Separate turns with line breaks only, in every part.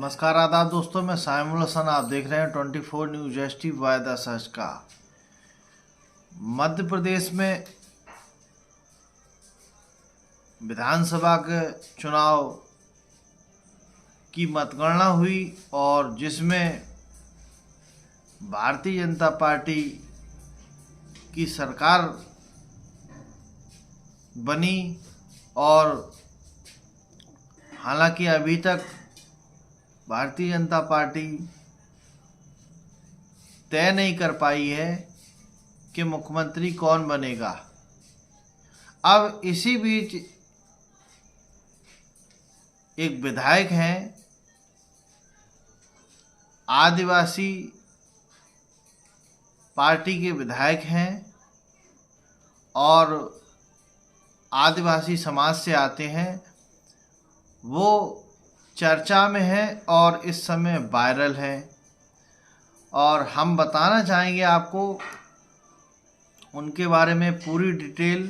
नमस्कार आदाब दोस्तों, मैं साइमुल हसन। आप देख रहे हैं 24 news HT by the such का। मध्य प्रदेश में विधानसभा के चुनाव की मतगणना हुई और जिसमें भारतीय जनता पार्टी की सरकार बनी और हालांकि अभी तक भारतीय जनता पार्टी तय नहीं कर पाई है कि मुख्यमंत्री कौन बनेगा। अब इसी बीच एक विधायक हैं, आदिवासी पार्टी के विधायक हैं और आदिवासी समाज से आते हैं। वो चर्चा में है और इस समय वायरल है और हम बताना चाहेंगे आपको उनके बारे में पूरी डिटेल।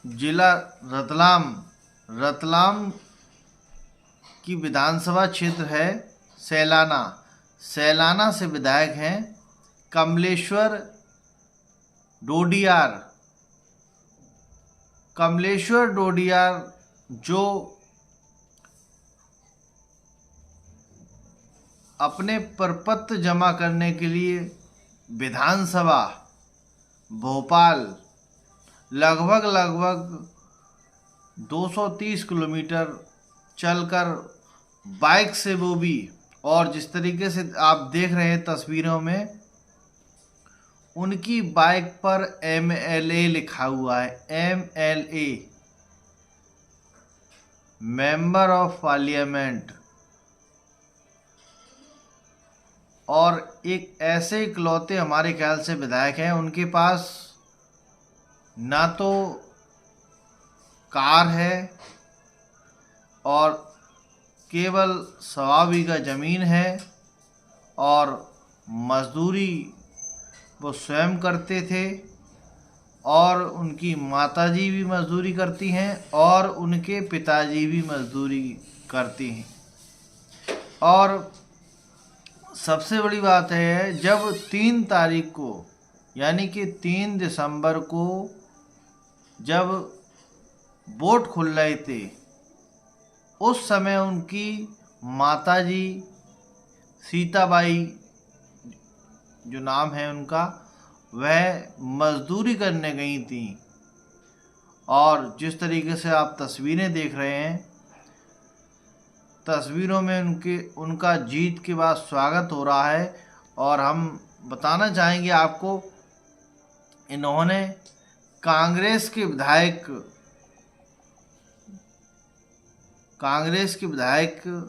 जिला रतलाम की विधानसभा क्षेत्र है सैलाना से विधायक हैं कमलेश्वर डोडियार, जो अपने प्रपत्र जमा करने के लिए विधानसभा भोपाल लगभग 230 किलोमीटर चलकर बाइक से वो भी, और जिस तरीके से आप देख रहे हैं तस्वीरों में, उनकी बाइक पर MLA लिखा हुआ है। MLA member of parliament. और एक ऐसे इकलौते हमारे ख्याल से विधायक हैं, उनके पास ना तो कार है और केवल 1.25 बीघा ज़मीन है और मजदूरी वो स्वयं करते थे और उनकी माताजी भी मजदूरी करती हैं और उनके पिताजी भी मजदूरी करती हैं। और सबसे बड़ी बात है, जब 3 तारीख को यानी कि 3 दिसंबर को जब वोट खुल रहे थे, उस समय उनकी माताजी सीताबाई जो नाम है उनका, वह मजदूरी करने गई थी। और जिस तरीके से आप तस्वीरें देख रहे हैं, तस्वीरों में उनका जीत के बाद स्वागत हो रहा है। और हम बताना चाहेंगे आपको, इन्होंने कांग्रेस के विधायक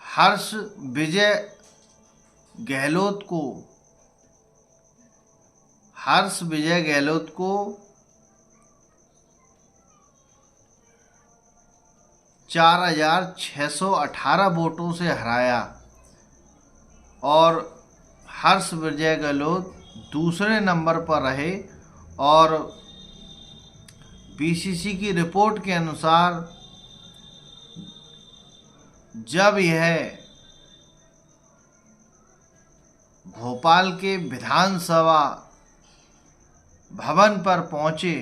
हर्ष विजय गहलोत को 4,618 वोटों से हराया और हर्ष विजय गहलोत दूसरे नंबर पर रहे। और BCC की रिपोर्ट के अनुसार जब यह भोपाल के विधानसभा भवन पर पहुंचे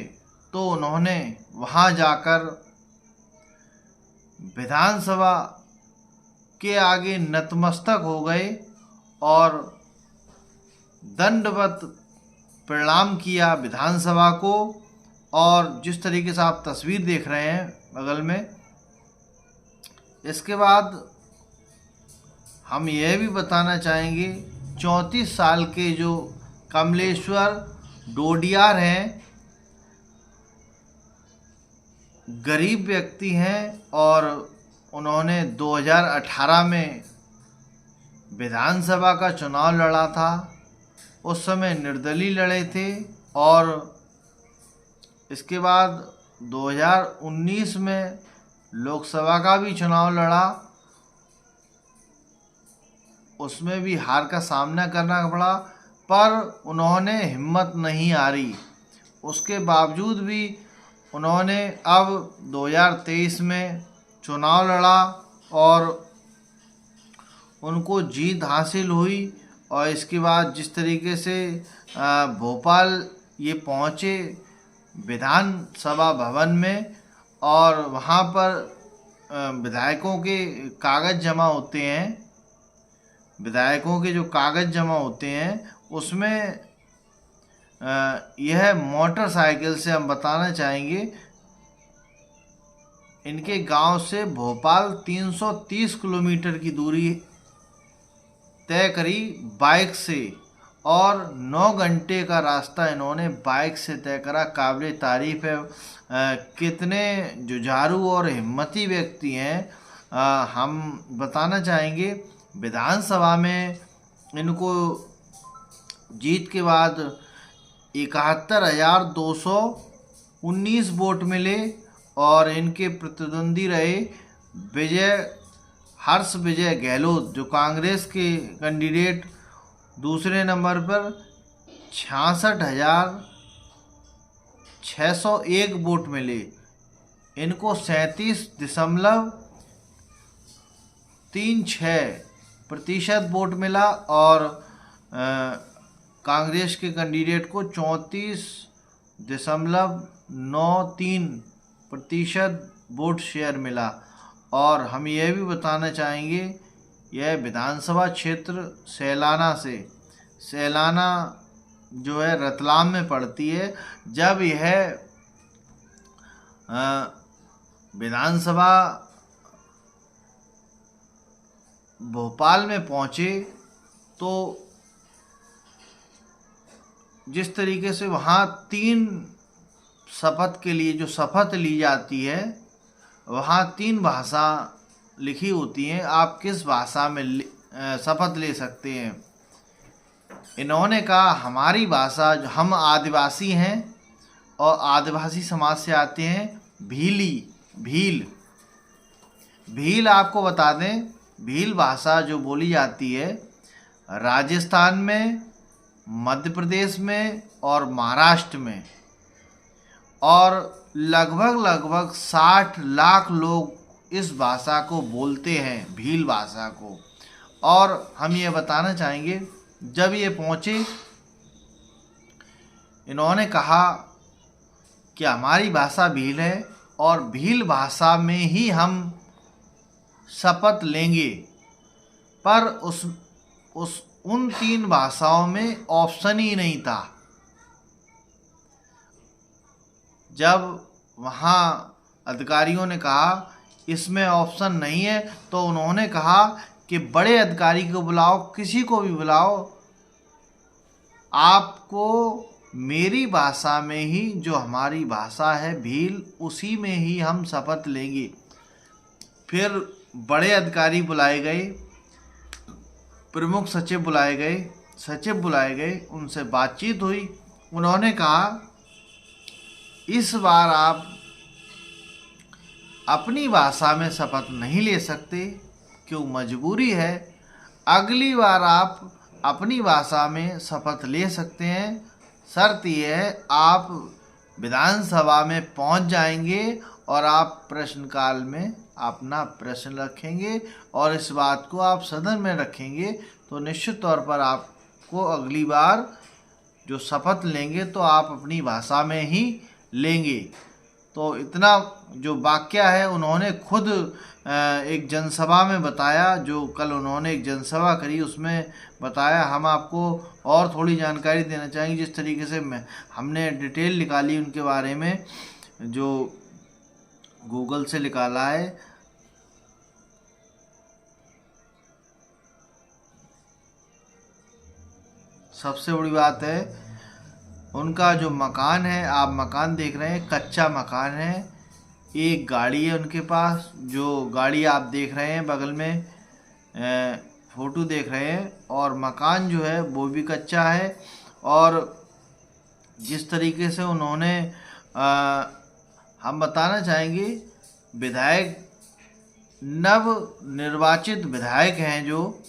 तो उन्होंने वहां जाकर विधानसभा के आगे नतमस्तक हो गए और दंडवत प्रणाम किया विधानसभा को। और जिस तरीके से आप तस्वीर देख रहे हैं बगल में, इसके बाद हम यह भी बताना चाहेंगे, 34 साल के जो कमलेश्वर डोडियार हैं, गरीब व्यक्ति हैं और उन्होंने 2018 में विधानसभा का चुनाव लड़ा था। उस समय निर्दलीय लड़े थे और इसके बाद 2019 में लोकसभा का भी चुनाव लड़ा, उसमें भी हार का सामना करना पड़ा, पर उन्होंने हिम्मत नहीं हारी। उसके बावजूद भी उन्होंने अब 2023 में चुनाव लड़ा और उनको जीत हासिल हुई। और इसके बाद जिस तरीके से भोपाल ये पहुँचे विधानसभा भवन में, और वहाँ पर विधायकों के कागज़ जमा होते हैं, विधायकों के जो कागज़ जमा होते हैं उसमें यह मोटरसाइकिल से, हम बताना चाहेंगे, इनके गांव से भोपाल 330 किलोमीटर की दूरी तय करी बाइक से, और 9 घंटे का रास्ता इन्होंने बाइक से तय करा। काबिल तारीफ़ है। कितने जुझारू और हिम्मती व्यक्ति हैं। हम बताना चाहेंगे विधानसभा में इनको जीत के बाद 71,219 वोट मिले, और इनके प्रतिद्वंदी रहे हर्ष विजय गहलोत, जो कांग्रेस के कैंडिडेट। दूसरे नंबर पर 66,601 वोट मिले, इनको 37.36% वोट मिला, और कांग्रेस के कैंडिडेट को 34.93% वोट शेयर मिला। और हम यह भी बताना चाहेंगे यह विधानसभा क्षेत्र सैलाना जो है रतलाम में पड़ती है। जब यह विधानसभा भोपाल में पहुँचे तो जिस तरीके से वहाँ 3 शपथ के लिए जो शपथ ली जाती है, वहाँ 3 भाषा लिखी होती हैं, आप किस भाषा में शपथ ले सकते हैं। इन्होंने कहा हमारी भाषा, जो हम आदिवासी हैं और आदिवासी समाज से आते हैं, भील आपको बता दें, भील भाषा जो बोली जाती है राजस्थान में, मध्य प्रदेश में और महाराष्ट्र में, और लगभग 60 लाख लोग इस भाषा को बोलते हैं, भील भाषा को। और हम ये बताना चाहेंगे जब ये पहुँचे, इन्होंने कहा कि हमारी भाषा भील है और भील भाषा में ही हम शपथ लेंगे। पर उन 3 भाषाओं में ऑप्शन ही नहीं था। जब वहाँ अधिकारियों ने कहा इसमें ऑप्शन नहीं है, तो उन्होंने कहा कि बड़े अधिकारी को बुलाओ, किसी को भी बुलाओ, आपको मेरी भाषा में ही, जो हमारी भाषा है भील, उसी में ही हम शपथ लेंगे। फिर बड़े अधिकारी बुलाए गए, प्रमुख सचिव बुलाए गए, उनसे बातचीत हुई। उन्होंने कहा इस बार आप अपनी भाषा में शपथ नहीं ले सकते, क्यों, मजबूरी है। अगली बार आप अपनी भाषा में शपथ ले सकते हैं। शर्त यह है आप विधानसभा में पहुंच जाएंगे और आप प्रश्नकाल में अपना प्रश्न रखेंगे, और इस बात को आप सदन में रखेंगे, तो निश्चित तौर पर आपको अगली बार जो शपथ लेंगे तो आप अपनी भाषा में ही लेंगे। तो इतना जो वाक्य है उन्होंने खुद एक जनसभा में बताया, जो कल उन्होंने एक जनसभा करी उसमें बताया। हम आपको और थोड़ी जानकारी देना चाहेंगे, जिस तरीके से हमने डिटेल निकाली उनके बारे में, जो गूगल से निकाला है। सबसे बड़ी बात है उनका जो मकान है, आप मकान देख रहे हैं, कच्चा मकान है। एक गाड़ी है उनके पास, जो गाड़ी आप देख रहे हैं बगल में, फोटो देख रहे हैं, और मकान जो है वो भी कच्चा है। और जिस तरीके से उन्होंने हम बताना चाहेंगे विधायक, नव निर्वाचित विधायक हैं, जो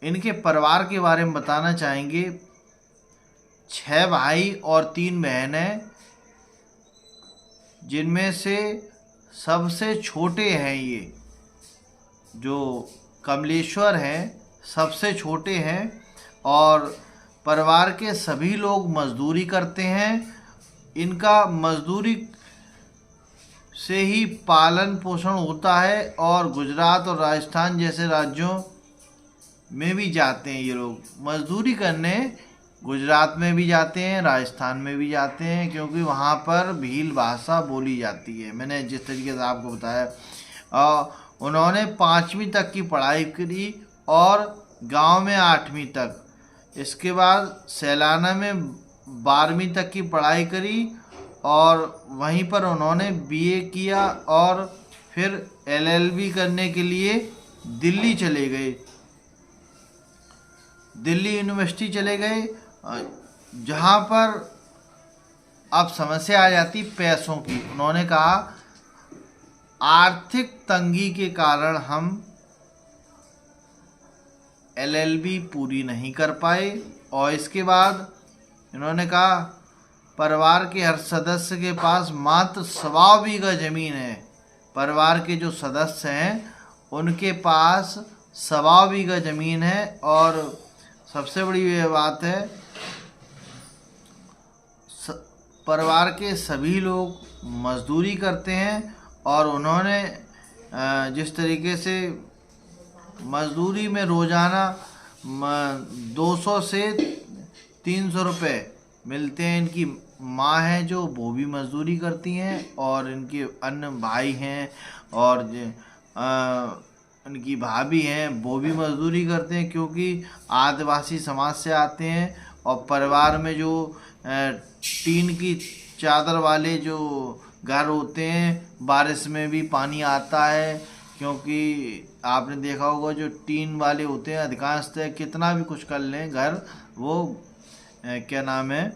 इनके परिवार के बारे में बताना चाहेंगे। 6 भाई और 3 बहन हैं। जिनमें से सबसे छोटे हैं ये जो कमलेश्वर हैं, सबसे छोटे हैं और परिवार के सभी लोग मजदूरी करते हैं। इनका मजदूरी से ही पालन पोषण होता है और गुजरात और राजस्थान जैसे राज्यों में भी जाते हैं ये लोग मजदूरी करने। गुजरात में भी जाते हैं, राजस्थान में भी जाते हैं, क्योंकि वहाँ पर भील भाषा बोली जाती है। मैंने जिस तरीके से आपको बताया, उन्होंने 5वीं तक की पढ़ाई करी और गांव में 8वीं तक। इसके बाद सैलाना में 12वीं तक की पढ़ाई करी और वहीं पर उन्होंने बीए किया और फिर एलएलबी करने के लिए दिल्ली चले गए, दिल्ली यूनिवर्सिटी चले गए, जहाँ पर अब समस्या आ जाती पैसों की। उन्होंने कहा आर्थिक तंगी के कारण हम एलएलबी पूरी नहीं कर पाए। और इसके बाद इन्होंने कहा परिवार के हर सदस्य के पास मात्र 1.25 बीघा ज़मीन है। परिवार के जो सदस्य हैं उनके पास 1.25 बीघा ज़मीन है। और सबसे बड़ी ये बात है, परिवार के सभी लोग मजदूरी करते हैं और उन्होंने जिस तरीके से मजदूरी में रोज़ाना 200 से 300 रुपये मिलते हैं। इनकी माँ है जो वो भी मजदूरी करती हैं और इनके अन्य भाई हैं और इनकी भाभी हैं वो भी मजदूरी करते हैं, क्योंकि आदिवासी समाज से आते हैं। और परिवार में जो टीन की चादर वाले जो घर होते हैं, बारिश में भी पानी आता है, क्योंकि आपने देखा होगा जो टीन वाले होते हैं अधिकांशतः कितना भी कुछ कर लें घर, वो क्या नाम है,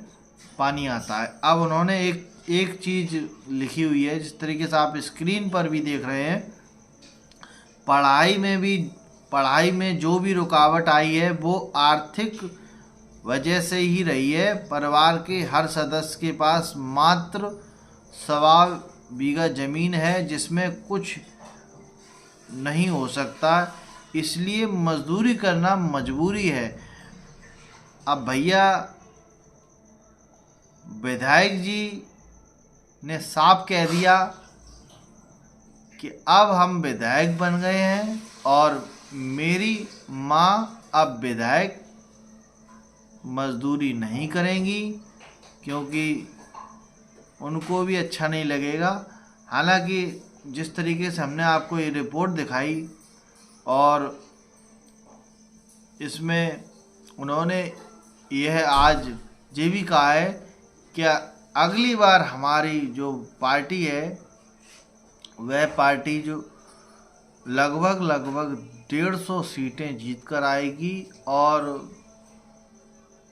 पानी आता है। अब उन्होंने एक चीज़ लिखी हुई है, जिस तरीके से आप स्क्रीन पर भी देख रहे हैं, पढ़ाई में जो भी रुकावट आई है वो आर्थिक वजह से ही रही है। परिवार के हर सदस्य के पास मात्र 1.25 बीघा ज़मीन है जिसमें कुछ नहीं हो सकता, इसलिए मजदूरी करना मजबूरी है। अब भैया विधायक जी ने साफ कह दिया कि अब हम विधायक बन गए हैं और मेरी माँ अब विधायक मजदूरी नहीं करेंगी, क्योंकि उनको भी अच्छा नहीं लगेगा। हालांकि जिस तरीके से हमने आपको ये रिपोर्ट दिखाई और इसमें उन्होंने यह आज ये भी कहा है कि अगली बार हमारी जो पार्टी है वह पार्टी जो लगभग 150 सीटें जीत कर आएगी और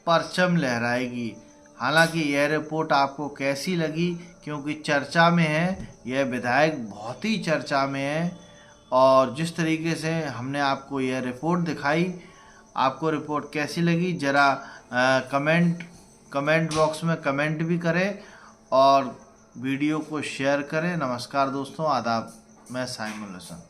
परचम लहराएगी। हालांकि यह रिपोर्ट आपको कैसी लगी, क्योंकि चर्चा में है, यह विधायक बहुत ही चर्चा में है। और जिस तरीके से हमने आपको यह रिपोर्ट दिखाई, आपको रिपोर्ट कैसी लगी ज़रा कमेंट बॉक्स में कमेंट भी करें और वीडियो को शेयर करें। नमस्कार दोस्तों, आदाब, मैं साइमुल हसन।